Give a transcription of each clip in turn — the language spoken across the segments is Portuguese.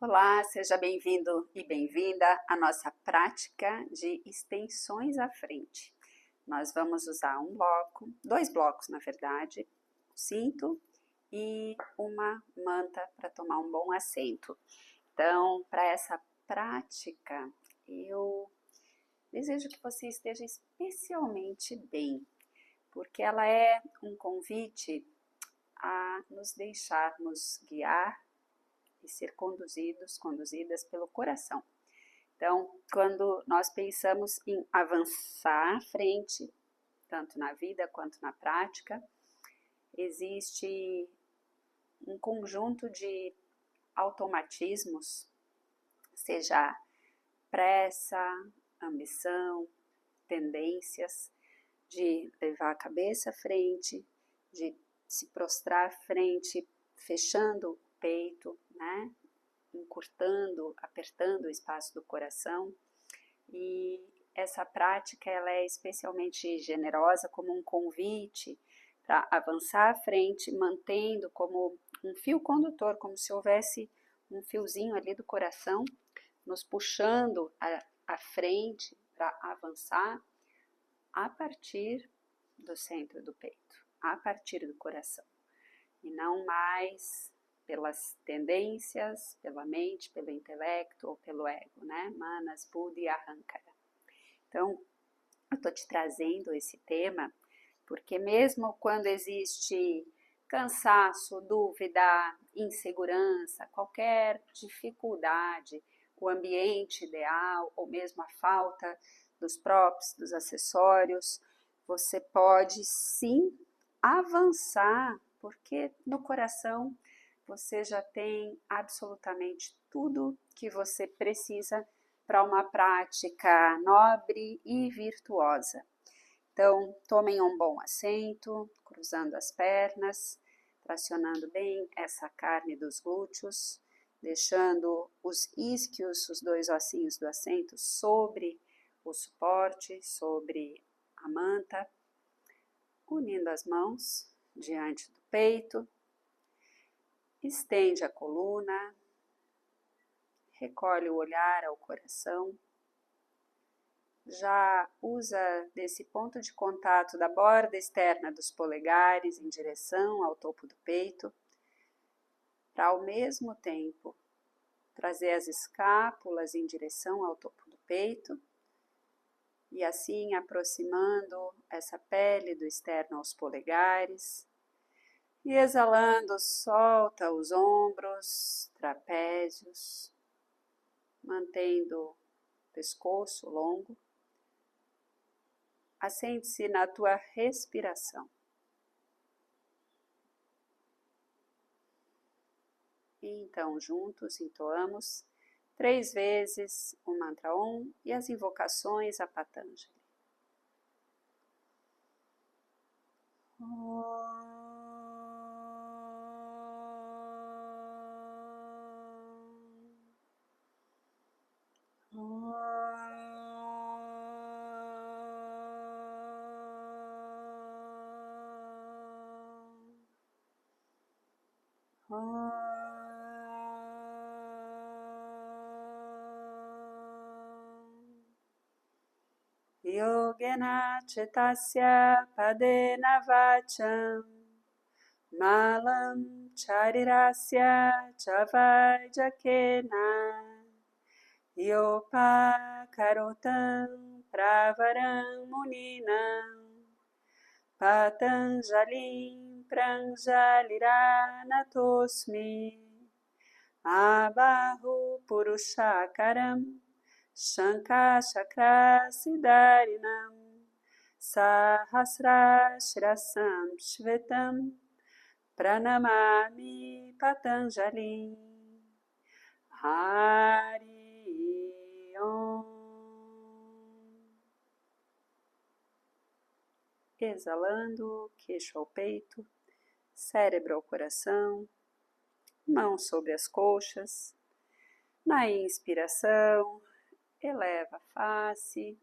Olá, seja bem-vindo e bem-vinda à nossa prática de extensões à frente. Nós vamos usar um bloco, dois blocos na verdade, um cinto e uma manta para tomar um bom assento. Então, para essa prática, eu desejo que você esteja especialmente bem, porque ela é um convite a nos deixarmos guiar e ser conduzidas pelo coração. Então, quando nós pensamos em avançar à frente, tanto na vida quanto na prática, existe um conjunto de automatismos, seja pressa, ambição, tendências de levar a cabeça à frente, de se prostrar à frente, fechando o peito, né? Encurtando, apertando o espaço do coração. E essa prática ela é especialmente generosa como um convite para avançar à frente, mantendo como um fio condutor, como se houvesse um fiozinho ali do coração, nos puxando à frente para avançar a partir do centro do peito, a partir do coração, e não mais pelas tendências, pela mente, pelo intelecto ou pelo ego, né? Manas, Buddhi, Ahankara. Então, eu estou te trazendo esse tema porque mesmo quando existe cansaço, dúvida, insegurança, qualquer dificuldade, o ambiente ideal ou mesmo a falta dos props, dos acessórios, você pode sim avançar, porque no coração você já tem absolutamente tudo que você precisa para uma prática nobre e virtuosa. Então, tomem um bom assento, cruzando as pernas, tracionando bem essa carne dos glúteos, deixando os isquios, os dois ossinhos do assento, sobre o suporte, sobre a manta, unindo as mãos diante do peito, estende a coluna, recolhe o olhar ao coração, já usa desse ponto de contato da borda externa dos polegares em direção ao topo do peito, para ao mesmo tempo trazer as escápulas em direção ao topo do peito e assim aproximando essa pele do externo aos polegares. E exalando, solta os ombros, trapézios, mantendo o pescoço longo. Assente-se na tua respiração. E então, juntos, entoamos 3 vezes o mantra Om e as invocações a Patanjali. Yogena cetasya padena vacham malam charirasya chavaijakena yopa karotam pravaram muninam patanjalim pranjaliranatosmi abahu purushakaram Shankashakra Siddharinam Sahasra Shirasam Shvetam Pranamami Patanjali Hari Om. Exalando, queixo ao peito, cérebro ao coração, mãos sobre as coxas. Na inspiração, eleva a face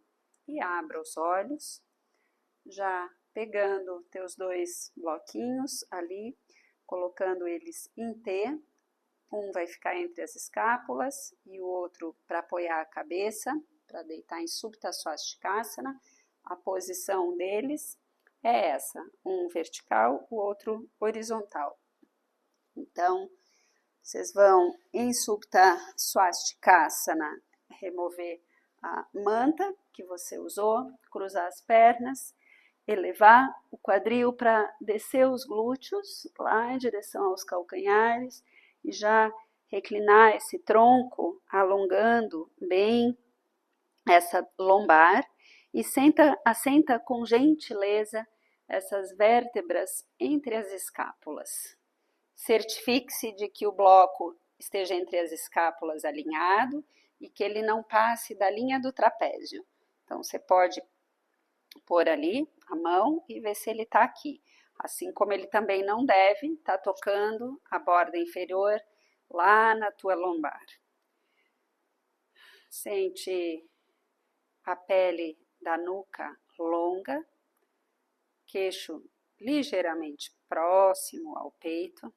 e abra os olhos, já pegando teus 2 bloquinhos ali, colocando eles em T, um vai ficar entre as escápulas e o outro para apoiar a cabeça, para deitar em Supta Swastikasana. A posição deles é essa, um vertical, o outro horizontal. Então, vocês vão em Supta Swastikasana remover a manta que você usou, cruzar as pernas, elevar o quadril para descer os glúteos lá em direção aos calcanhares e já reclinar esse tronco, alongando bem essa lombar e assenta com gentileza essas vértebras entre as escápulas. Certifique-se de que o bloco esteja entre as escápulas alinhado e que ele não passe da linha do trapézio. Então, você pode pôr ali a mão e ver se ele está aqui. Assim como ele também não deve estar tocando a borda inferior lá na tua lombar. Sente a pele da nuca longa, queixo ligeiramente próximo ao peito.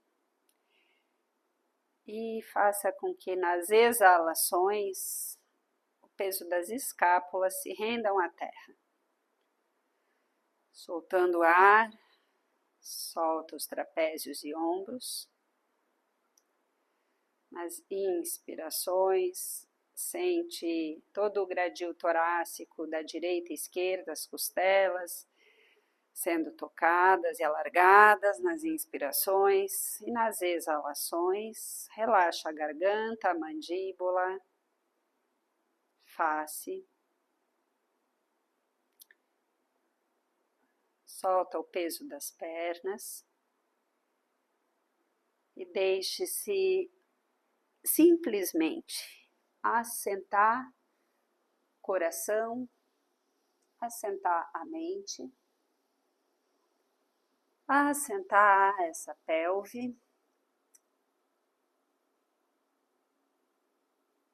E faça com que nas exalações o peso das escápulas se rendam à terra. Soltando o ar, solta os trapézios e ombros. Nas inspirações, sente todo o gradil torácico da direita e esquerda, as costelas, sendo tocadas e alargadas nas inspirações, e nas exalações, relaxa a garganta, a mandíbula, face. Solta o peso das pernas e deixe-se simplesmente assentar o coração, assentar a mente, assentar essa pelve,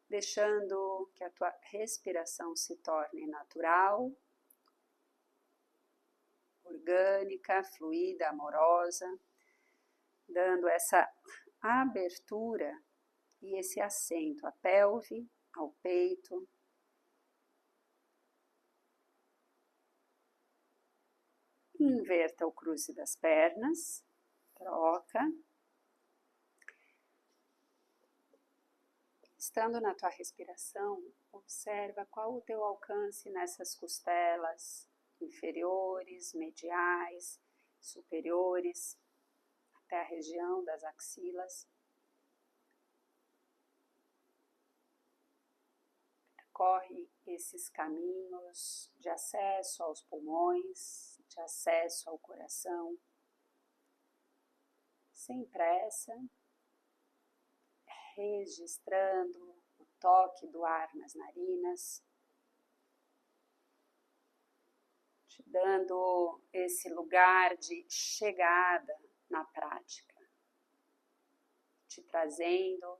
deixando que a tua respiração se torne natural, orgânica, fluida, amorosa, dando essa abertura e esse assento à pelve, ao peito. Inverta o cruze das pernas, troca. Estando na tua respiração, observa qual o teu alcance nessas costelas inferiores, mediais, superiores, até a região das axilas. Percorre esses caminhos de acesso aos pulmões, de acesso ao coração, sem pressa, registrando o toque do ar nas narinas, te dando esse lugar de chegada na prática, te trazendo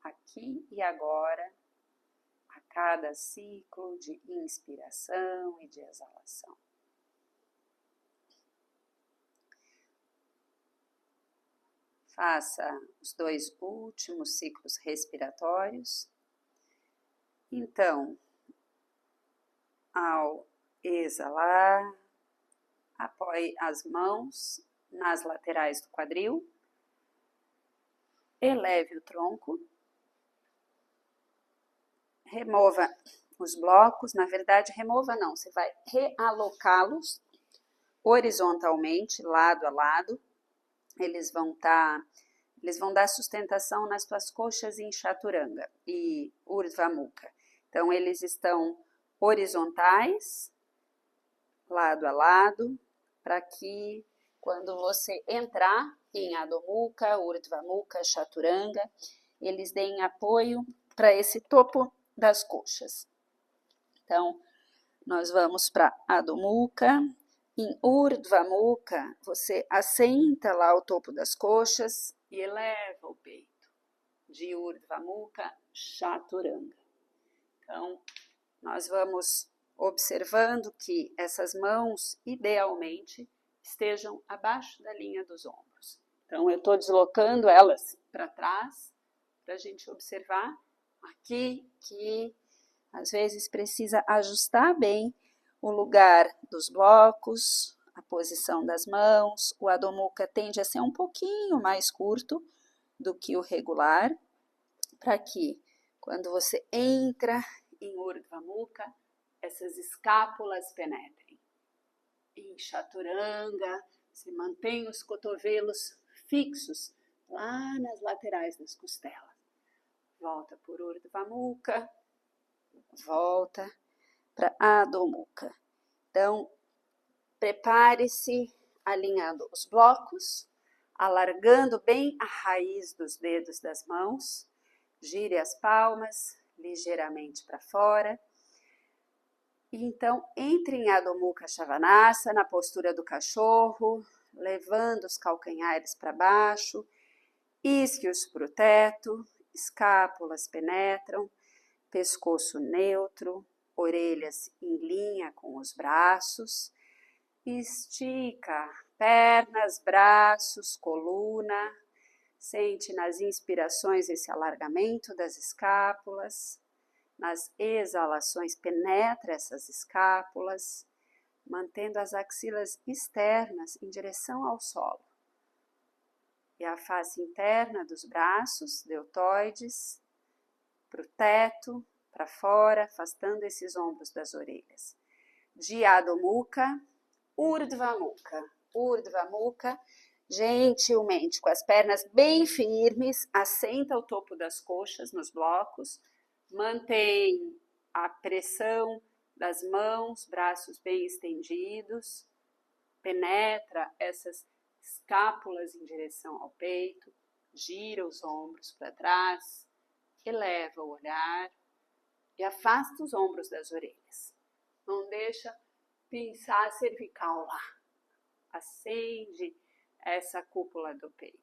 aqui e agora, a cada ciclo de inspiração e de exalação. Faça os 2 últimos ciclos respiratórios. Então, ao exalar, apoie as mãos nas laterais do quadril, eleve o tronco, remova os blocos, na verdade remova não, você vai realocá-los horizontalmente, lado a lado. Eles vão dar sustentação nas tuas coxas em Chaturanga e Urdhva Mukha. Então, eles estão horizontais, lado a lado, para que quando você entrar em Adho Mukha, Urdhva Mukha, Chaturanga, eles deem apoio para esse topo das coxas. Então, nós vamos para Adho Mukha. Em Urdhva Mukha, você assenta lá o topo das coxas e eleva o peito. De Urdhva Mukha, Chaturanga. Então, nós vamos observando que essas mãos, idealmente, estejam abaixo da linha dos ombros. Então, eu estou deslocando elas para trás, para a gente observar aqui que às vezes precisa ajustar bem o lugar dos blocos, a posição das mãos. O Adho Mukha tende a ser um pouquinho mais curto do que o regular, para que quando você entra em Urdhva Mukha, essas escápulas penetrem. Em Chaturanga, você mantém os cotovelos fixos lá nas laterais das costelas. Volta por Urdhva Mukha, volta para Adho Mukha. Então, prepare-se alinhando os blocos, alargando bem a raiz dos dedos das mãos, gire as palmas ligeiramente para fora. E então, entre em Adho Mukha Svanasana, na postura do cachorro, levando os calcanhares para baixo, isquios para o teto, escápulas penetram, pescoço neutro, orelhas em linha com os braços, estica pernas, braços, coluna, sente nas inspirações esse alargamento das escápulas, nas exalações penetra essas escápulas, mantendo as axilas externas em direção ao solo. E a face interna dos braços, deltoides, para o teto, para fora, afastando esses ombros das orelhas. De Adho Mukha, Urdhva Mukha. Urdhva Mukha, gentilmente, com as pernas bem firmes, assenta o topo das coxas nos blocos, mantém a pressão das mãos, braços bem estendidos, penetra essas escápulas em direção ao peito, gira os ombros para trás, eleva o olhar e afasta os ombros das orelhas. Não deixa pensar a cervical lá. Acende essa cúpula do peito.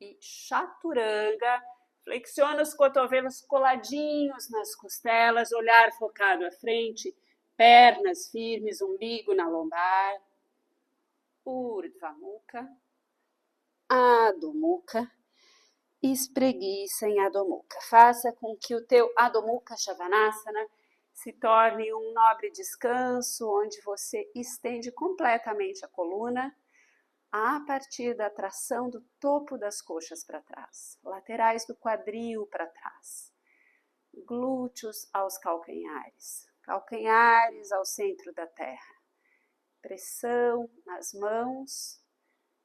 E Chaturanga, flexiona os cotovelos coladinhos nas costelas, olhar focado à frente, pernas firmes, umbigo na lombar. Urdhva Mukha, Adho Mukha, espreguiça em Adho Mukha. Faça com que o teu Adho Mukha Svanasana se torne um nobre descanso, onde você estende completamente a coluna a partir da tração do topo das coxas para trás, laterais do quadril para trás, glúteos aos calcanhares, calcanhares ao centro da terra, pressão nas mãos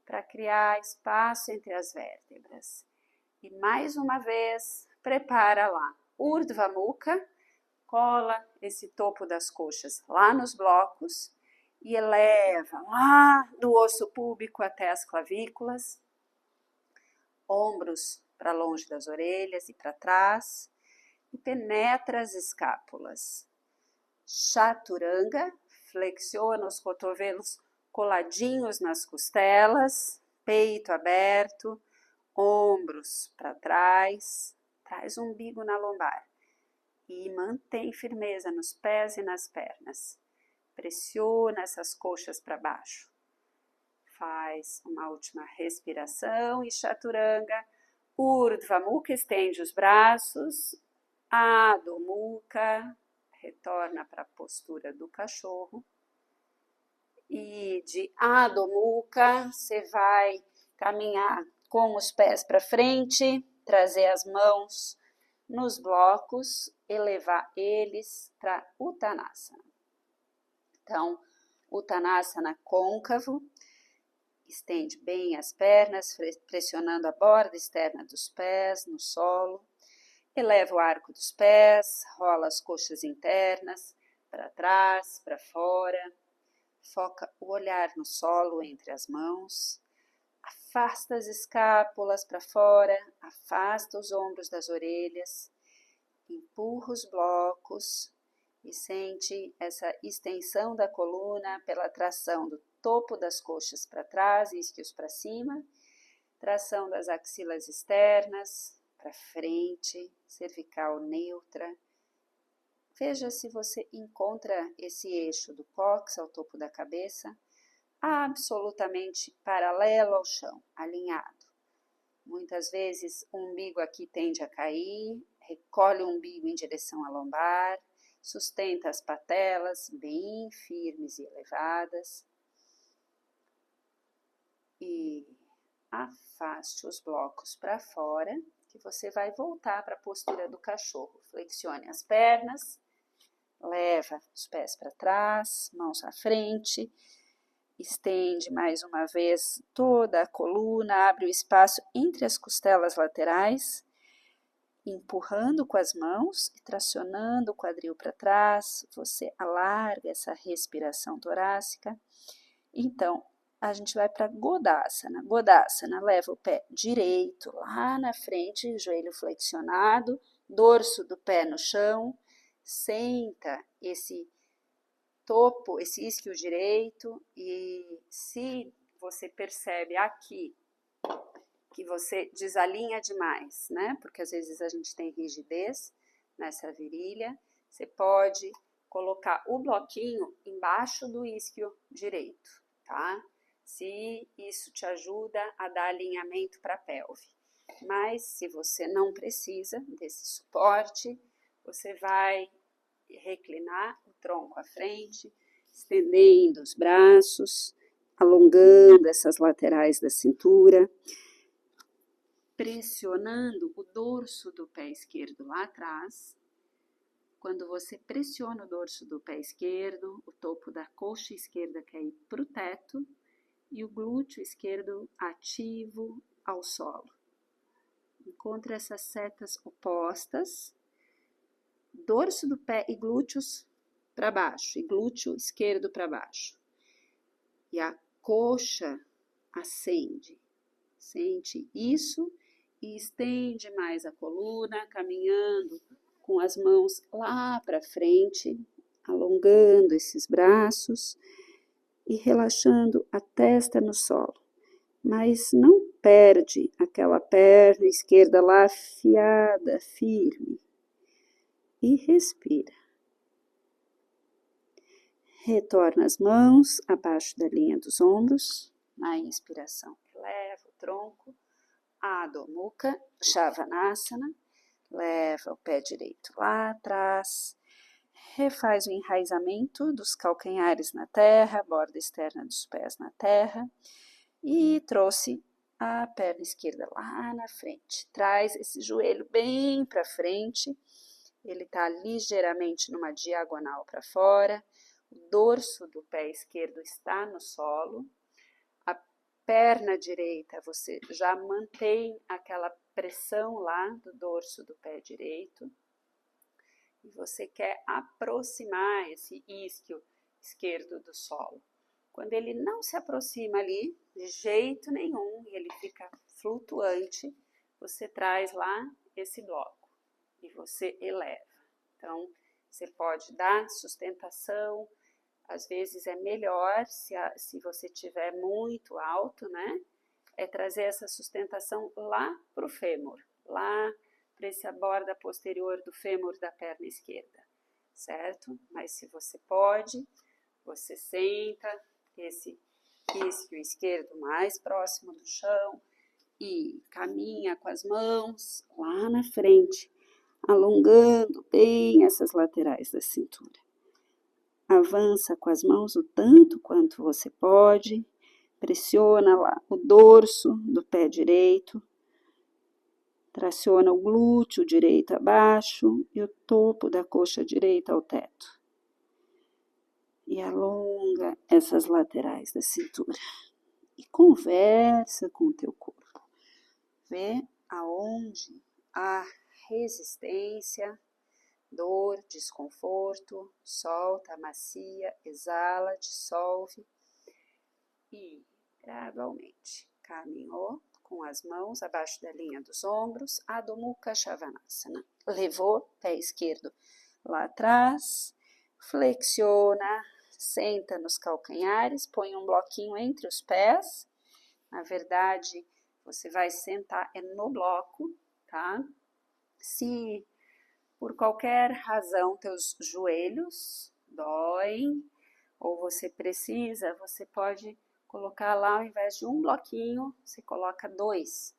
para criar espaço entre as vértebras. E mais uma vez, prepara lá, Urdhva Mukha, cola esse topo das coxas lá nos blocos e eleva lá do osso púbico até as clavículas, ombros para longe das orelhas e para trás, e penetra as escápulas. Chaturanga, flexiona os cotovelos coladinhos nas costelas, peito aberto, ombros para trás, traz o umbigo na lombar. E mantém firmeza nos pés e nas pernas. Pressiona essas coxas para baixo. Faz uma última respiração e Chaturanga. Urdhva Mukha, estende os braços. Adho Mukha, retorna para a postura do cachorro. E de Adho Mukha, você vai caminhar com os pés para frente, trazer as mãos nos blocos, elevar eles para Uttanasana. Então, Uttanasana côncavo, estende bem as pernas, pressionando a borda externa dos pés no solo, eleva o arco dos pés, rola as coxas internas para trás, para fora, foca o olhar no solo entre as mãos, afasta as escápulas para fora, afasta os ombros das orelhas, empurra os blocos e sente essa extensão da coluna pela tração do topo das coxas para trás, isquios para cima, tração das axilas externas para frente, cervical neutra. Veja se você encontra esse eixo do cóccix ao topo da cabeça absolutamente paralelo ao chão, alinhado. Muitas vezes o umbigo aqui tende a cair, recolhe o umbigo em direção à lombar, sustenta as patelas bem firmes e elevadas e afaste os blocos para fora, que você vai voltar para a postura do cachorro. Flexione as pernas, leva os pés para trás, mãos à frente, estende mais uma vez toda a coluna, abre o espaço entre as costelas laterais, empurrando com as mãos e tracionando o quadril para trás, você alarga essa respiração torácica. Então, a gente vai para Godasana. Godasana, leva o pé direito lá na frente, joelho flexionado, dorso do pé no chão, senta esse topo, esse isquio direito, e se você percebe aqui que você desalinha demais, né? Porque às vezes a gente tem rigidez nessa virilha, você pode colocar o bloquinho embaixo do isquio direito, tá? Se isso te ajuda a dar alinhamento para a pelve. Mas se você não precisa desse suporte, você vai reclinar o tronco à frente, estendendo os braços, alongando essas laterais da cintura, pressionando o dorso do pé esquerdo lá atrás. Quando você pressiona o dorso do pé esquerdo, o topo da coxa esquerda quer ir para o teto e o glúteo esquerdo ativo ao solo. Encontre essas setas opostas, dorso do pé e glúteos para baixo, e glúteo esquerdo para baixo. E a coxa acende. Sente isso e estende mais a coluna, caminhando com as mãos lá para frente, alongando esses braços e relaxando a testa no solo. Mas não perde aquela perna esquerda lá afiada, firme. E respira. Retorna as mãos abaixo da linha dos ombros. Na inspiração, leva o tronco. Adho Mukha Svanasana. Leva o pé direito lá atrás. Refaz o enraizamento dos calcanhares na terra, borda externa dos pés na terra. E trouxe a perna esquerda lá na frente. Traz esse joelho bem para frente. Ele está ligeiramente numa diagonal para fora. O dorso do pé esquerdo está no solo. A perna direita, você já mantém aquela pressão lá do dorso do pé direito. E você quer aproximar esse isquio esquerdo do solo. Quando ele não se aproxima ali, de jeito nenhum, e ele fica flutuante, você traz lá esse bloco e você eleva. Então, você pode dar sustentação, às vezes é melhor, se você tiver muito alto, né? É trazer essa sustentação lá para o fêmur, lá para essa borda posterior do fêmur da perna esquerda, certo? Mas se você pode, você senta esse isquio esquerdo mais próximo do chão e caminha com as mãos lá na frente, alongando bem essas laterais da cintura. Avança com as mãos o tanto quanto você pode, pressiona lá o dorso do pé direito, traciona o glúteo direito abaixo e o topo da coxa direita ao teto. E alonga essas laterais da cintura. E conversa com o teu corpo. Vê aonde há resistência, dor, desconforto, solta, macia, exala, dissolve. E gradualmente caminhou com as mãos abaixo da linha dos ombros, Adho Mukha Svanasana. Levou pé esquerdo lá atrás, flexiona, senta nos calcanhares, põe um bloquinho entre os pés. Na verdade, você vai sentar no bloco, tá? Se por qualquer razão teus joelhos doem ou você precisa, você pode colocar lá, ao invés de um bloquinho, você coloca 2,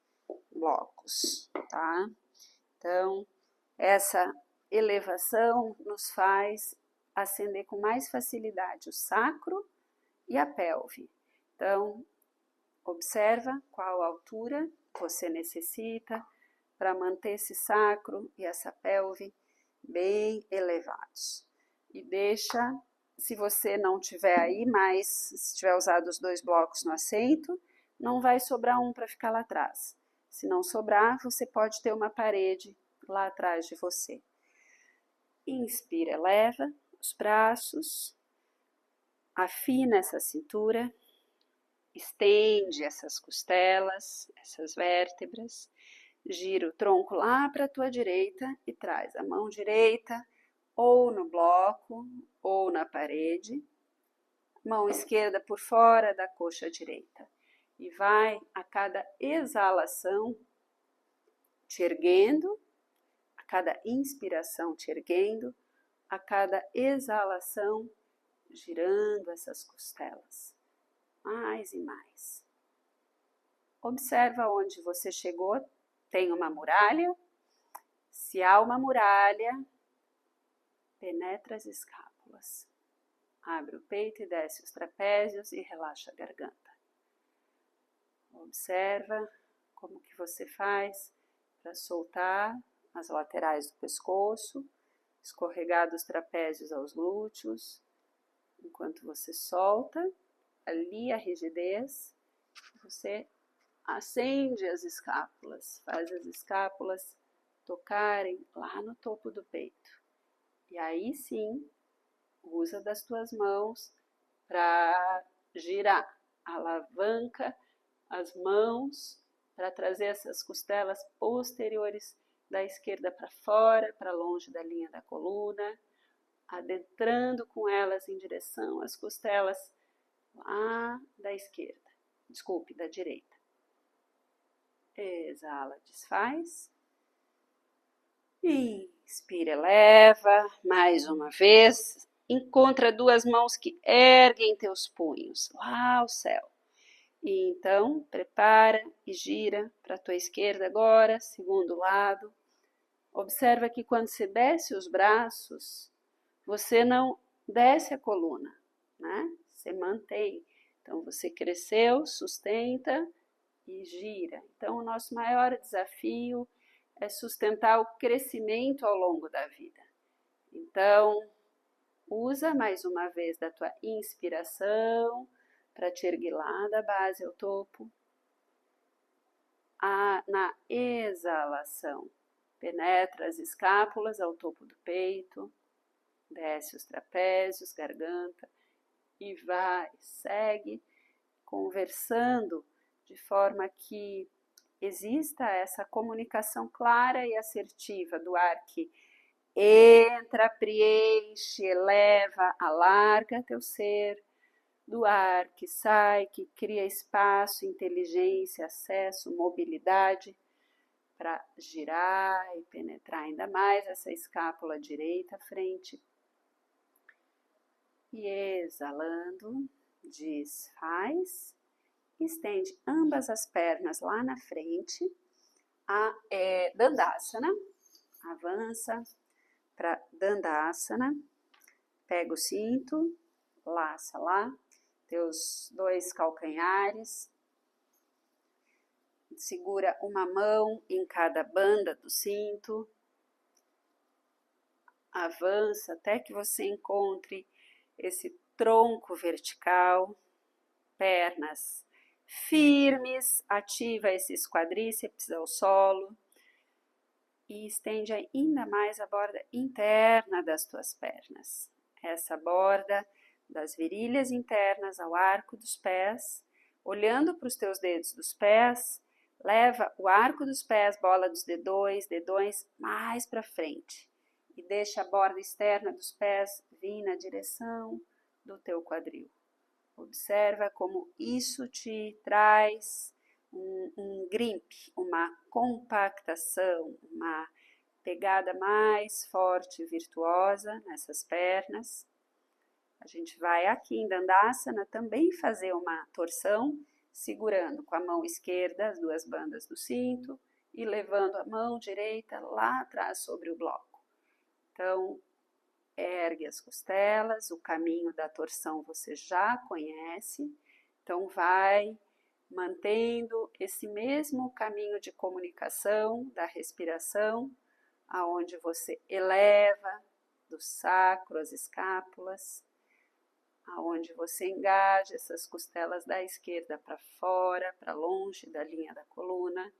blocos, tá? Então, essa elevação nos faz ascender com mais facilidade o sacro e a pelve. Então, observa qual altura você necessita para manter esse sacro e essa pelve bem elevados. E deixa, se você não tiver aí mais, se tiver usado os 2 blocos no assento, não vai sobrar um para ficar lá atrás. Se não sobrar, você pode ter uma parede lá atrás de você. Inspira, eleva os braços, afina essa cintura, estende essas costelas, essas vértebras, gira o tronco lá para a tua direita e traz a mão direita ou no bloco ou na parede, mão esquerda por fora da coxa direita. E vai a cada exalação te erguendo, a cada inspiração te erguendo, a cada exalação girando essas costelas, mais e mais. Observa onde você chegou, tem uma muralha. Se há uma muralha, penetra as escápulas. Abre o peito e desce os trapézios e relaxa a garganta. Observa como que você faz para soltar as laterais do pescoço, escorregar dos trapézios aos glúteos. Enquanto você solta, ali a rigidez, você acende as escápulas, faz as escápulas tocarem lá no topo do peito. E aí sim, usa das tuas mãos para girar, alavanca as mãos para trazer essas costelas posteriores da esquerda para fora, para longe da linha da coluna, adentrando com elas em direção às costelas lá da esquerda, desculpe, da direita. Exala, desfaz. Inspira, eleva, mais uma vez. Encontra 2 mãos que erguem teus punhos lá ao céu. E então, prepara e gira para a tua esquerda agora, segundo lado. Observa que quando você desce os braços, você não desce a coluna, né? Você mantém. Então, você cresceu, sustenta e gira. Então, o nosso maior desafio é sustentar o crescimento ao longo da vida. Então, usa mais uma vez da tua inspiração para te erguer lá da base ao topo. Na exalação, penetra as escápulas ao topo do peito, desce os trapézios, garganta e vai, segue conversando de forma que exista essa comunicação clara e assertiva do ar que entra, preenche, eleva, alarga teu ser, do ar que sai, que cria espaço, inteligência, acesso, mobilidade para girar e penetrar ainda mais essa escápula direita à frente. E exalando, desfaz, estende ambas as pernas lá na frente, a Dandasana, avança para Dandasana, pega o cinto, laça lá, teus 2 calcanhares, segura uma mão em cada banda do cinto, avança até que você encontre esse tronco vertical, pernas firmes, ativa esses quadríceps ao solo e estende ainda mais a borda interna das tuas pernas. Essa borda das virilhas internas ao arco dos pés, olhando para os teus dedos dos pés, leva o arco dos pés, bola dos dedões mais para frente e deixa a borda externa dos pés vir na direção do teu quadril. Observa como isso te traz um grimp, uma compactação, uma pegada mais forte e virtuosa nessas pernas. A gente vai aqui em Dandasana também fazer uma torção, segurando com a mão esquerda as duas bandas do cinto e levando a mão direita lá atrás sobre o bloco. Então, ergue as costelas, o caminho da torção você já conhece, então vai mantendo esse mesmo caminho de comunicação da respiração, aonde você eleva do sacro as escápulas, aonde você engaja essas costelas da esquerda para fora, para longe da linha da coluna,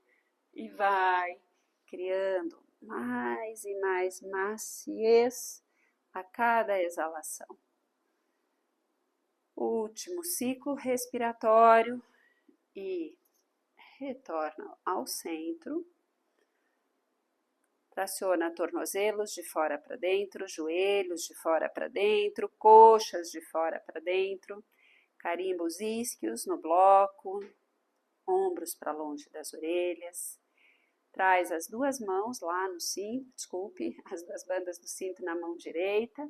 e vai criando mais e mais maciez a cada exalação. Último ciclo respiratório e retorna ao centro. Traciona tornozelos de fora para dentro, joelhos de fora para dentro, coxas de fora para dentro. Carimba os isquios no bloco, ombros para longe das orelhas. Traz as duas mãos lá no cinto, as duas bandas do cinto na mão direita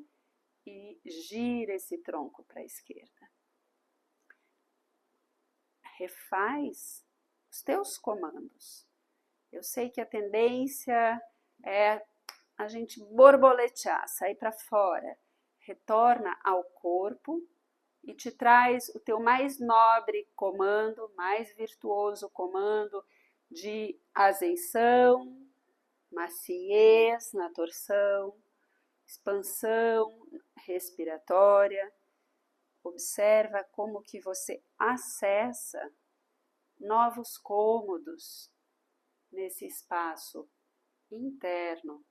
e gira esse tronco para a esquerda. Refaz os teus comandos. Eu sei que a tendência é a gente borboletear, sair para fora. Retorna ao corpo e te traz o teu mais nobre comando, mais virtuoso comando de ascensão, maciez na torção, expansão respiratória. Observa como que você acessa novos cômodos nesse espaço interno,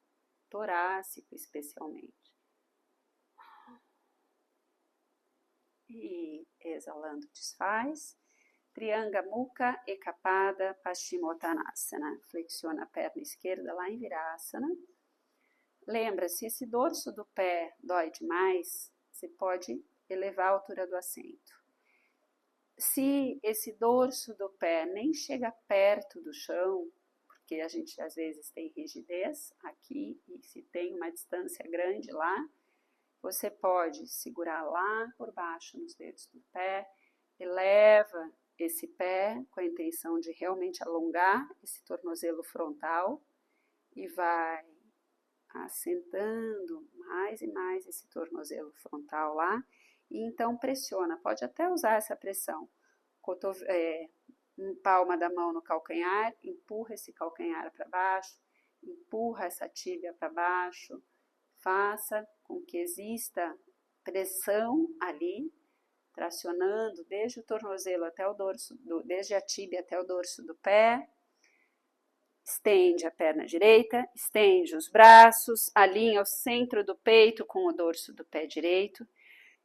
torácico especialmente. E exalando desfaz. Trianga Mukha Ekapada Paschimottanasana. Flexiona a perna esquerda lá em Virasana. Lembra, se esse dorso do pé dói demais, você pode elevar a altura do assento. Se esse dorso do pé nem chega perto do chão, porque a gente às vezes tem rigidez aqui, e se tem uma distância grande lá, você pode segurar lá por baixo nos dedos do pé, eleva esse pé com a intenção de realmente alongar esse tornozelo frontal e vai assentando mais e mais esse tornozelo frontal lá, e então pressiona, pode até usar essa pressão, palma da mão no calcanhar, empurra esse calcanhar para baixo, empurra essa tíbia para baixo, faça com que exista pressão ali, tracionando desde o tornozelo até o dorso, desde a tíbia até o dorso do pé. Estende a perna direita, estende os braços, alinha o centro do peito com o dorso do pé direito,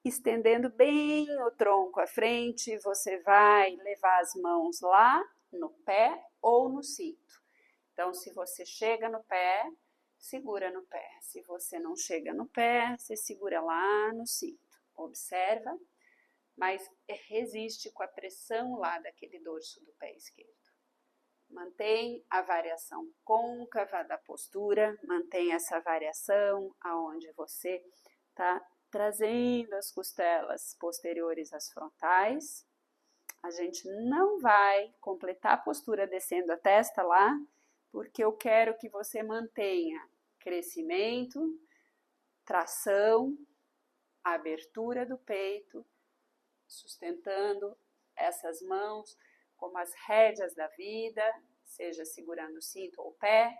estendendo bem o tronco à frente, você vai levar as mãos lá no pé ou no cinto. Então, se você chega no pé, segura no pé. Se você não chega no pé, você segura lá no cinto. Observa, mas resiste com a pressão lá daquele dorso do pé esquerdo. Mantém a variação côncava da postura, mantém essa variação aonde você está trazendo as costelas posteriores às frontais. A gente não vai completar a postura descendo a testa lá, porque eu quero que você mantenha crescimento, tração, abertura do peito, sustentando essas mãos como as rédeas da vida, seja segurando o cinto ou o pé.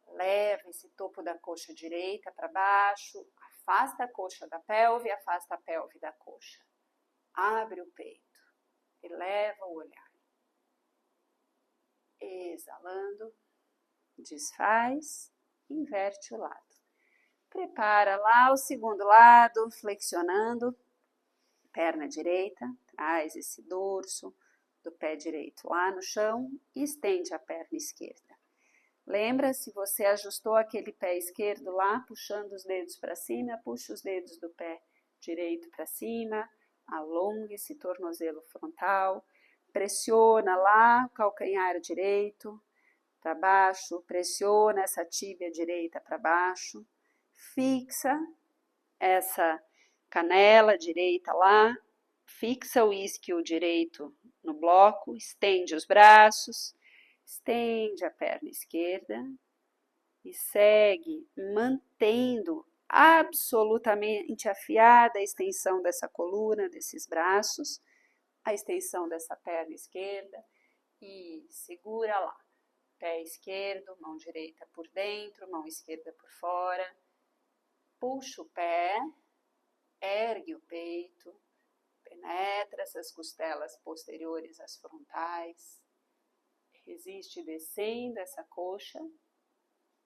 Leva esse topo da coxa direita para baixo, afasta a coxa da pelve, afasta a pelve da coxa. Abre o peito, eleva o olhar. Exalando, desfaz, inverte o lado. Prepara lá o segundo lado, flexionando, perna direita, traz esse dorso do pé direito lá no chão e estende a perna esquerda. Lembra, se você ajustou aquele pé esquerdo lá, puxando os dedos para cima, puxa os dedos do pé direito para cima, alongue esse tornozelo frontal, pressiona lá o calcanhar direito para baixo, pressiona essa tíbia direita para baixo, fixa essa canela direita lá fixa o isquio direito no bloco, estende os braços, estende a perna esquerda e segue mantendo absolutamente afiada a extensão dessa coluna, desses braços, a extensão dessa perna esquerda e segura lá. Pé esquerdo, mão direita por dentro, mão esquerda por fora. Puxa o pé, ergue o peito, penetra essas costelas posteriores às frontais. Resiste descendo essa coxa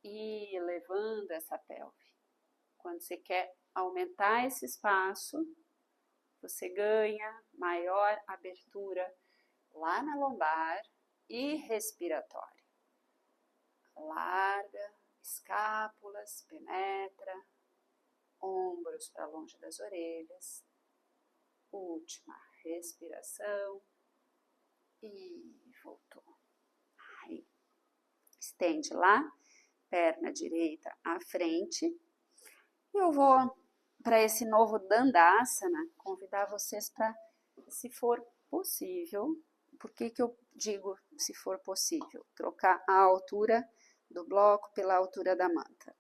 e elevando essa pelve. Quando você quer aumentar esse espaço, você ganha maior abertura lá na lombar e respiratória. Larga, escápulas, penetra, ombros para longe das orelhas. Última respiração e voltou. Aí, estende lá, perna direita à frente. Eu vou para esse novo Dandasana convidar vocês para, se for possível, por que eu digo se for possível? Trocar a altura do bloco pela altura da manta.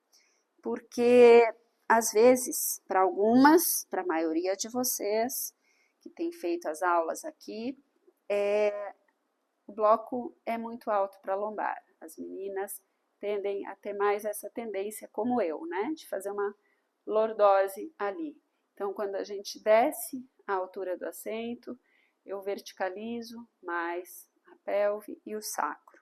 Porque, às vezes, para algumas, para a maioria de vocês que tem feito as aulas aqui, o bloco é muito alto para a lombar. As meninas tendem a ter mais essa tendência, como eu, né? De fazer uma lordose ali. Então, quando a gente desce a altura do assento, eu verticalizo mais a pelve e o sacro.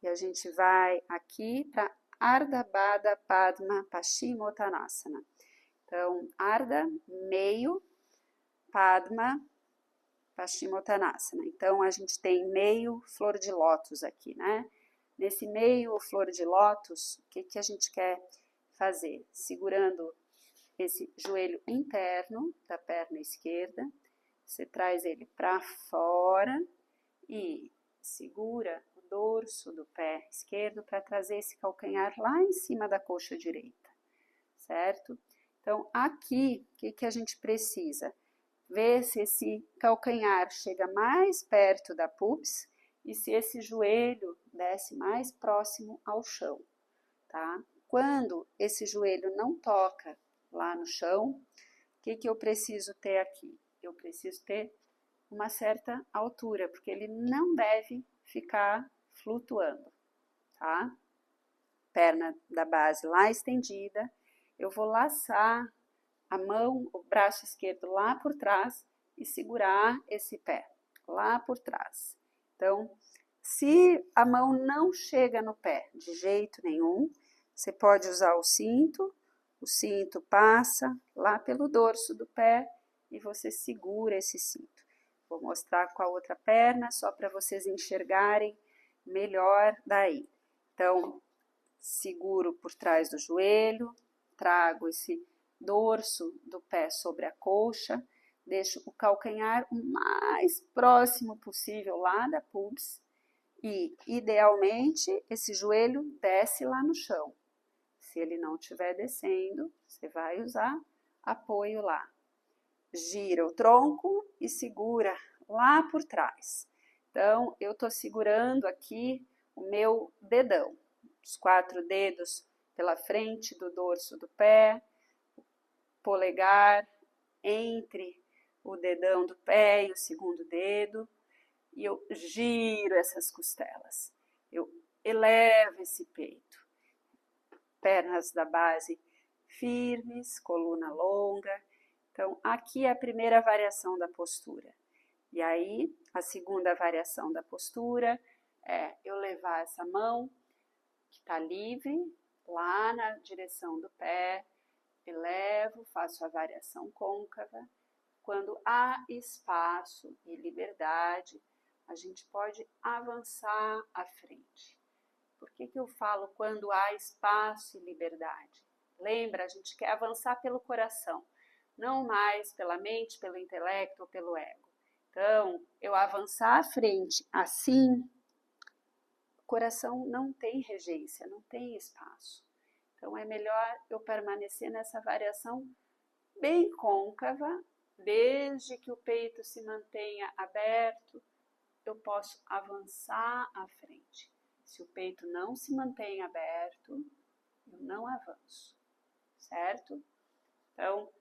E a gente vai aqui para Ardha Baddha Padma Paschimottanasana. Então, Ardha, meio, Padma, Paschimottanasana. Então, a gente tem meio flor de lótus aqui, né? Nesse meio flor de lótus, o que a gente quer fazer? Segurando esse joelho interno da perna esquerda, você traz ele para fora e segura o dorso do pé esquerdo para trazer esse calcanhar lá em cima da coxa direita, certo? Então, aqui, o que a gente precisa? Ver se esse calcanhar chega mais perto da pubis e se esse joelho desce mais próximo ao chão, tá? Quando esse joelho não toca lá no chão, o que eu preciso ter aqui? Eu preciso ter uma certa altura, porque ele não deve ficar flutuando, tá? Perna da base lá estendida, eu vou laçar a mão, o braço esquerdo lá por trás e segurar esse pé lá por trás. Então, se a mão não chega no pé de jeito nenhum, você pode usar o cinto passa lá pelo dorso do pé e você segura esse cinto. Vou mostrar com a outra perna, só para vocês enxergarem melhor daí. Então, seguro por trás do joelho, trago esse dorso do pé sobre a coxa, deixo o calcanhar o mais próximo possível lá da pubis e, idealmente, esse joelho desce lá no chão. Se ele não estiver descendo, você vai usar apoio lá. Gira o tronco e segura lá por trás. Então, eu estou segurando aqui o meu dedão, os 4 dedos pela frente do dorso do pé, polegar entre o dedão do pé e o segundo dedo, e eu giro essas costelas, eu elevo esse peito, pernas da base firmes, coluna longa. Então, aqui é a primeira variação da postura. E aí, a segunda variação da postura é eu levar essa mão, que está livre, lá na direção do pé, elevo, faço a variação côncava. Quando há espaço e liberdade, a gente pode avançar à frente. Por que eu falo quando há espaço e liberdade? Lembra, a gente quer avançar pelo coração, não mais pela mente, pelo intelecto ou pelo ego. Então, eu avançar à frente assim, o coração não tem regência, não tem espaço. Então, é melhor eu permanecer nessa variação bem côncava desde que o peito se mantenha aberto, eu posso avançar à frente. Se o peito não se mantém aberto, eu não avanço, certo? Então,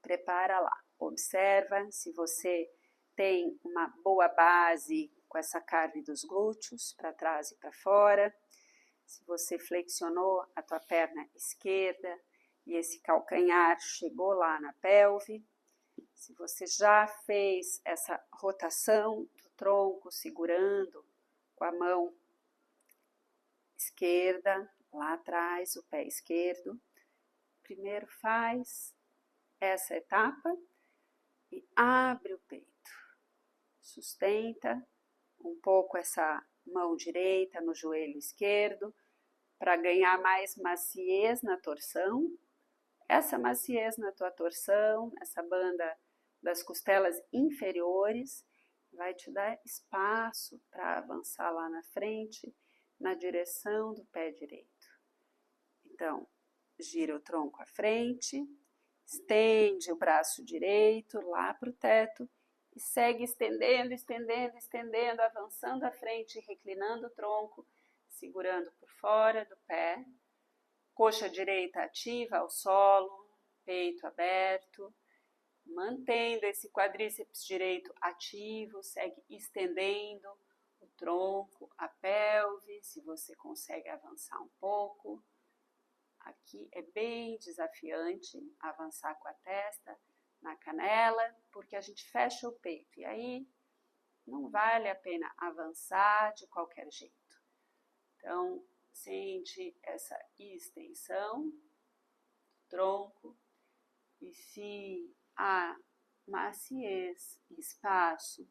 prepara lá, observa se você tem uma boa base com essa carne dos glúteos, para trás e para fora, se você flexionou a tua perna esquerda e esse calcanhar chegou lá na pelve, se você já fez essa rotação do tronco segurando com a mão esquerda, lá atrás, o pé esquerdo, primeiro faz essa etapa e abre o peito. Sustenta um pouco essa mão direita no joelho esquerdo para ganhar mais maciez na torção. Essa maciez na tua torção, essa banda das costelas inferiores, vai te dar espaço para avançar lá na frente, na direção do pé direito. Então, gira o tronco à frente, estende o braço direito lá para o teto e segue estendendo, estendendo, estendendo, avançando à frente, reclinando o tronco, segurando por fora do pé. Coxa direita ativa ao solo, peito aberto, mantendo esse quadríceps direito ativo, segue estendendo o tronco, a pelve, se você consegue avançar um pouco. Aqui é bem desafiante avançar com a testa na canela, porque a gente fecha o peito e aí não vale a pena avançar de qualquer jeito. Então, sente essa extensão do tronco e se há maciez, espaço,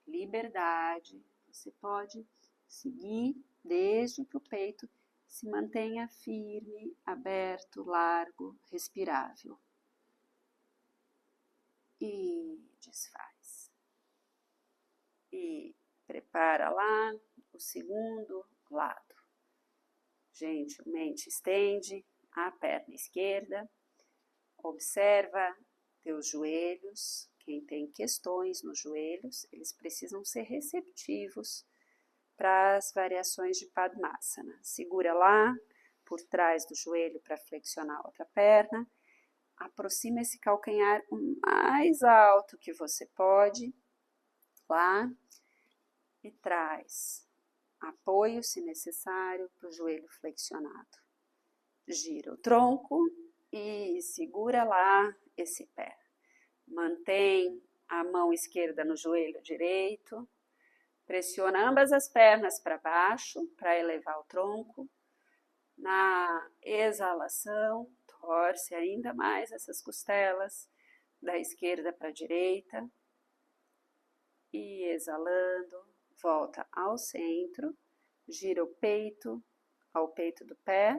liberdade, você pode seguir desde que o peito se mantenha firme, aberto, largo, respirável. E desfaz. E prepara lá o segundo lado. Gentilmente estende a perna esquerda. Observa teus joelhos. Quem tem questões nos joelhos, eles precisam ser receptivos para as variações de Padmasana. Segura lá por trás do joelho para flexionar a outra perna. Aproxima esse calcanhar o mais alto que você pode, lá, e traz apoio, se necessário, para o joelho flexionado. Gira o tronco e segura lá esse pé. Mantém a mão esquerda no joelho direito, pressiona ambas as pernas para baixo, para elevar o tronco. Na exalação, torce ainda mais essas costelas, da esquerda para a direita. E exalando, volta ao centro, gira o peito ao peito do pé,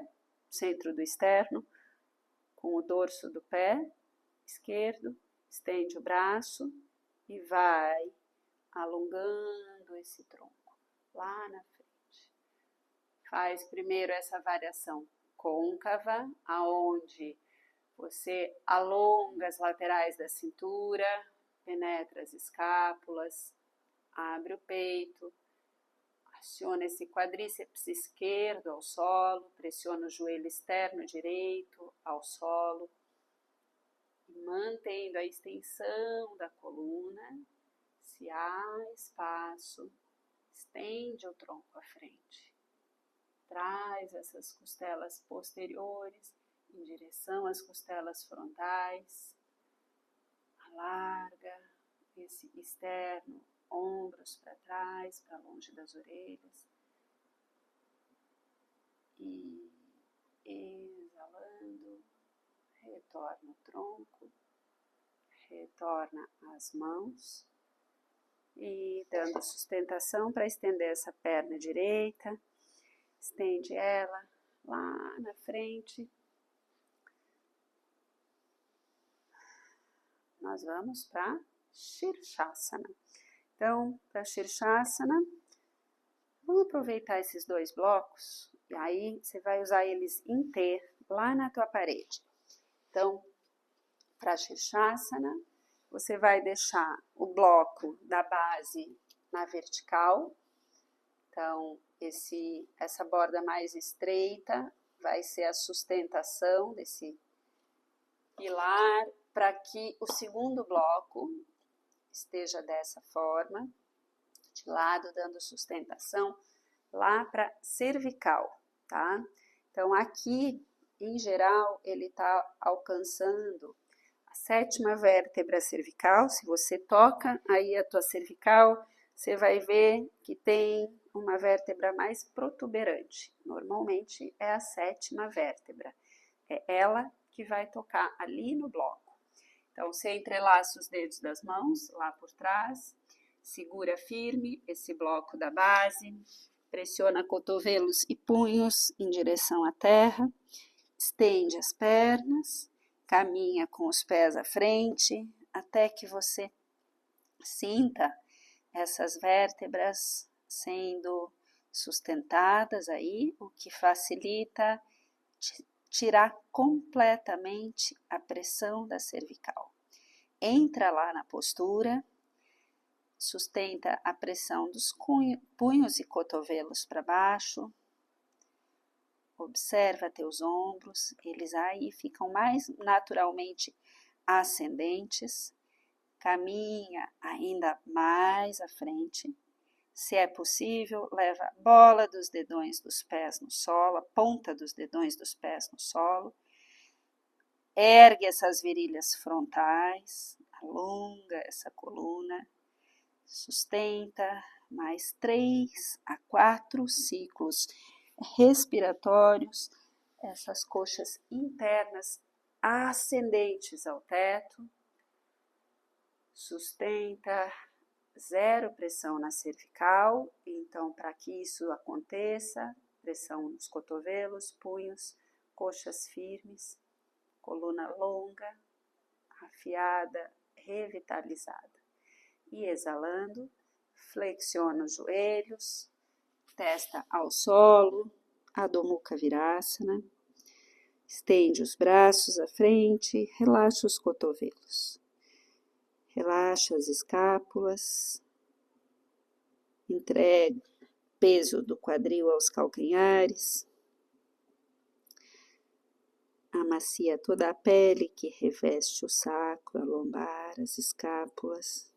centro do externo, com o dorso do pé esquerdo, estende o braço e vai alongando esse tronco lá na frente. Faz primeiro essa variação côncava, aonde você alonga as laterais da cintura, penetra as escápulas, abre o peito, aciona esse quadríceps esquerdo ao solo, pressiona o joelho externo direito ao solo, mantendo a extensão da coluna. Se há espaço, estende o tronco à frente. Traz essas costelas posteriores em direção às costelas frontais. Alarga esse externo, ombros para trás, para longe das orelhas. E exalando, retorna o tronco, retorna as mãos. E dando sustentação para estender essa perna direita, estende ela lá na frente. Nós vamos para Shirshasana. Então, para Shirshasana, vamos aproveitar esses dois blocos e aí você vai usar eles inteiros lá na tua parede. Então, para Shirshasana, Você vai deixar o bloco da base na vertical. Então, essa borda mais estreita vai ser a sustentação desse pilar para que o segundo bloco esteja dessa forma, de lado, dando sustentação lá para cervical, tá? Então, aqui, em geral, ele está alcançando a 7ª vértebra cervical. Se você toca aí a tua cervical, você vai ver que tem uma vértebra mais protuberante. Normalmente é a 7ª vértebra. É ela que vai tocar ali no bloco. Então, você entrelaça os dedos das mãos lá por trás, segura firme esse bloco da base, pressiona cotovelos e punhos em direção à terra, estende as pernas, caminha com os pés à frente, até que você sinta essas vértebras sendo sustentadas aí, o que facilita tirar completamente a pressão da cervical. Entra lá na postura, sustenta a pressão dos punhos e cotovelos para baixo, observa teus ombros, eles aí ficam mais naturalmente ascendentes, caminha ainda mais à frente. Se é possível, leva a bola dos dedões dos pés no solo, a ponta dos dedões dos pés no solo. Ergue essas virilhas frontais, alonga essa coluna, sustenta mais 3 a 4 ciclos respiratórios, essas coxas internas ascendentes ao teto. Sustenta, 0 pressão na cervical. Então, para que isso aconteça, pressão nos cotovelos, punhos, coxas firmes, coluna longa, afiada, revitalizada. E exalando, flexiona os joelhos, testa ao solo, Adho Mukha Virasana. Estende os braços à frente, relaxa os cotovelos. Relaxa as escápulas, entrega o peso do quadril aos calcanhares, amacia toda a pele que reveste o sacro, a lombar, as escápulas.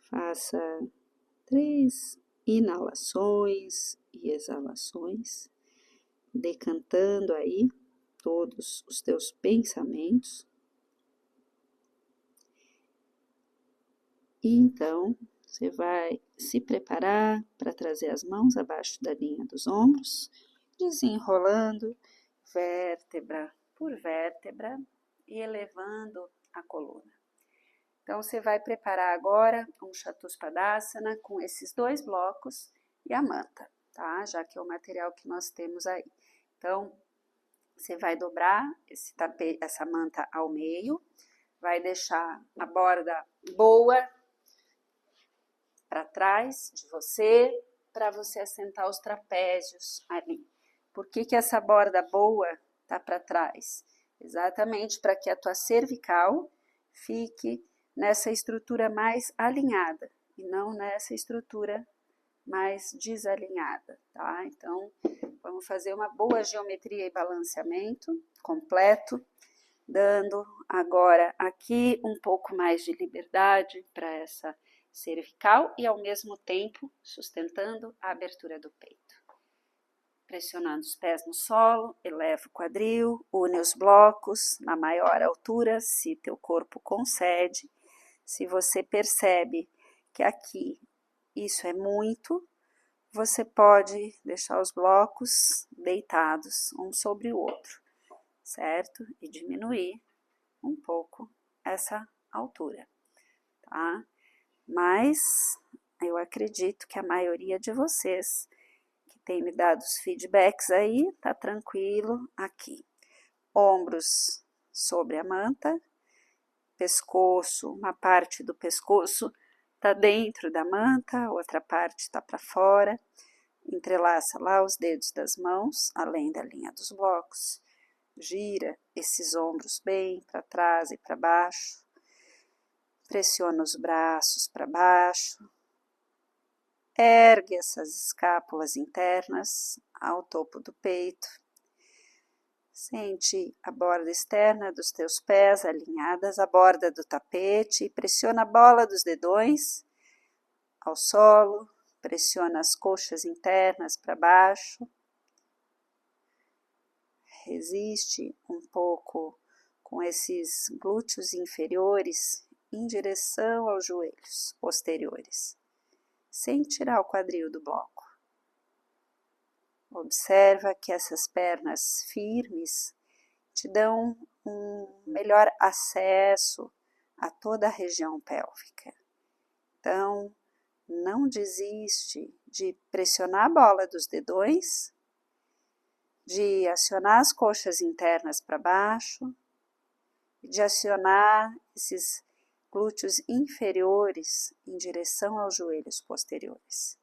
Faça 3 inalações e exalações, decantando aí todos os teus pensamentos. E então, você vai se preparar para trazer as mãos abaixo da linha dos ombros, desenrolando vértebra por vértebra e elevando a coluna. Então, você vai preparar agora um Chatuspadasana com esses 2 blocos e a manta, tá? Já que é o material que nós temos aí. Então, você vai dobrar essa manta ao meio, vai deixar a borda boa para trás de você, para você assentar os trapézios ali. Por que essa borda boa está para trás? Exatamente para que a tua cervical fique nessa estrutura mais alinhada e não nessa estrutura mais desalinhada, tá? Então, vamos fazer uma boa geometria e balanceamento completo, dando agora aqui um pouco mais de liberdade para essa cervical e ao mesmo tempo sustentando a abertura do peito. Pressionando os pés no solo, eleva o quadril, une os blocos na maior altura, se teu corpo concede. Se você percebe que aqui isso é muito, você pode deixar os blocos deitados um sobre o outro, certo? E diminuir um pouco essa altura, tá? Mas eu acredito que a maioria de vocês que tem me dado os feedbacks aí, tá tranquilo aqui. Ombros sobre a manta, pescoço, uma parte do pescoço tá dentro da manta, outra parte tá para fora. Entrelaça lá os dedos das mãos, além da linha dos blocos. gira esses ombros bem para trás e para baixo. Pressiona os braços para baixo. Ergue essas escápulas internas ao topo do peito. Sente a borda externa dos teus pés alinhadas à borda do tapete e pressiona a bola dos dedões ao solo, pressiona as coxas internas para baixo. Resiste um pouco com esses glúteos inferiores em direção aos joelhos posteriores, sem tirar o quadril do bloco. Observa que essas pernas firmes te dão um melhor acesso a toda a região pélvica. Então, não desiste de pressionar a bola dos dedões, de acionar as coxas internas para baixo, de acionar esses glúteos inferiores em direção aos joelhos posteriores.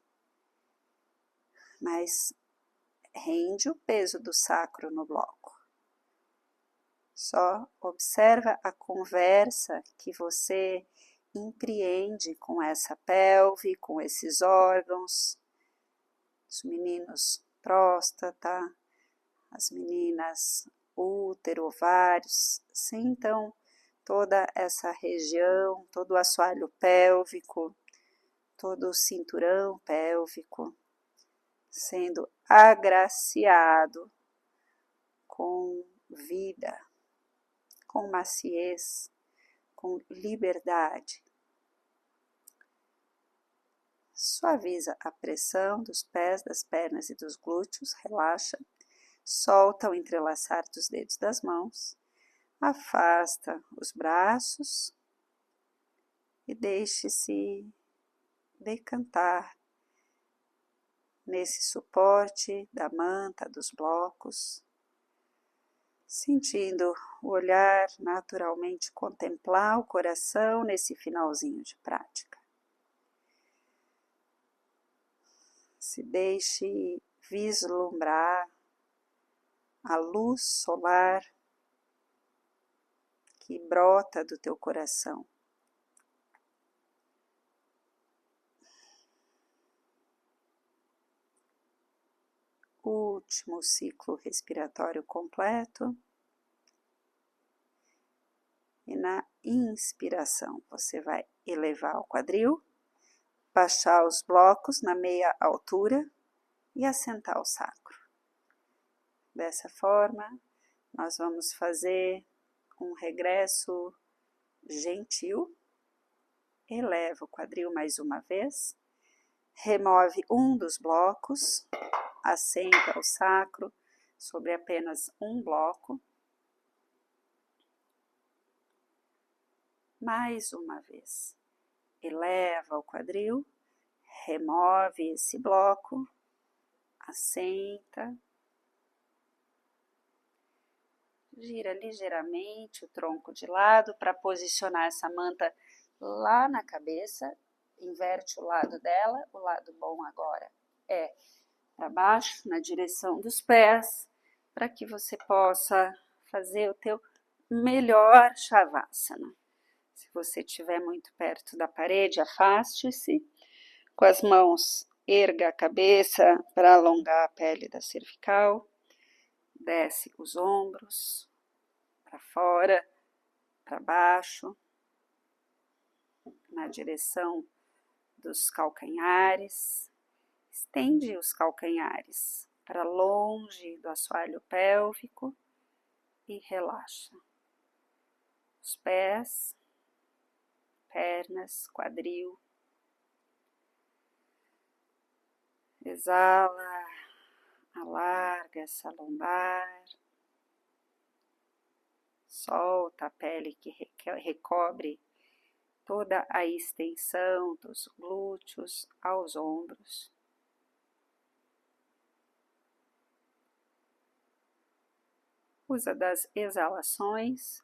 Mas rende o peso do sacro no bloco. Só observa a conversa que você empreende com essa pelve, com esses órgãos. Os meninos, próstata, as meninas, útero, ovários, sentam toda essa região, todo o assoalho pélvico, todo o cinturão pélvico, sendo agraciado com vida, com maciez, com liberdade. Suaviza a pressão dos pés, das pernas e dos glúteos, relaxa, solta o entrelaçar dos dedos das mãos, afasta os braços e deixe-se decantar nesse suporte da manta, dos blocos, sentindo o olhar naturalmente contemplar o coração nesse finalzinho de prática. Se deixe vislumbrar a luz solar que brota do teu coração. Último ciclo respiratório completo. E na inspiração, você vai elevar o quadril, baixar os blocos na meia altura e assentar o sacro. Dessa forma, nós vamos fazer um regresso gentil. Eleva o quadril mais uma vez, remove um dos blocos, assenta o sacro sobre apenas um bloco. Mais uma vez, eleva o quadril, remove esse bloco, assenta, gira ligeiramente o tronco de lado para posicionar essa manta lá na cabeça, inverte o lado dela, o lado bom agora é para baixo, na direção dos pés, para que você possa fazer o teu melhor Shavasana. Se você estiver muito perto da parede, afaste-se, com as mãos erga a cabeça para alongar a pele da cervical, desce os ombros para fora, para baixo, na direção dos calcanhares. Estende os calcanhares para longe do assoalho pélvico e relaxa. Os pés, pernas, quadril. Exala, alarga essa lombar. Solta a pele que recobre toda a extensão dos glúteos aos ombros. Usa das exalações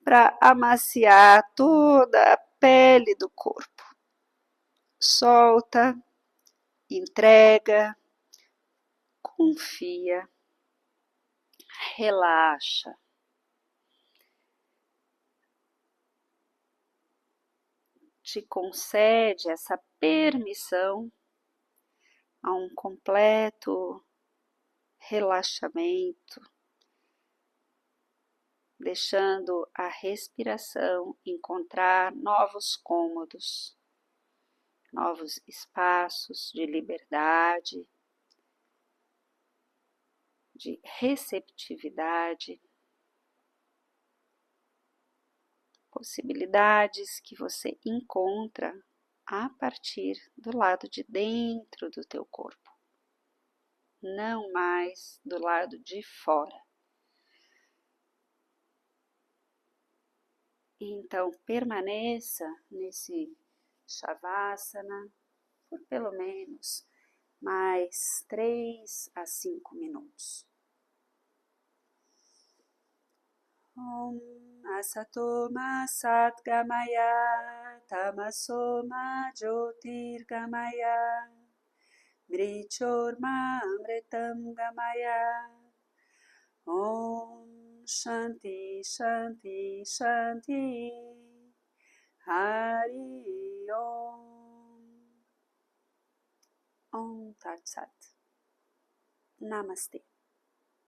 para amaciar toda a pele do corpo. Solta, entrega, confia, relaxa. Te concede essa permissão a um completo relaxamento, deixando a respiração encontrar novos cômodos, novos espaços de liberdade, de receptividade, possibilidades que você encontra a partir do lado de dentro do teu corpo, não mais do lado de fora. Então, permaneça nesse Shavasana por pelo menos mais 3 a 5 minutos. Om Asato Ma Satgamaya Tamaso Ma Jyotirgamaya Mrichorma Amritam Gamaya. Om Shanti Shanti Shanti Hari Om Tat Sat. Namastê.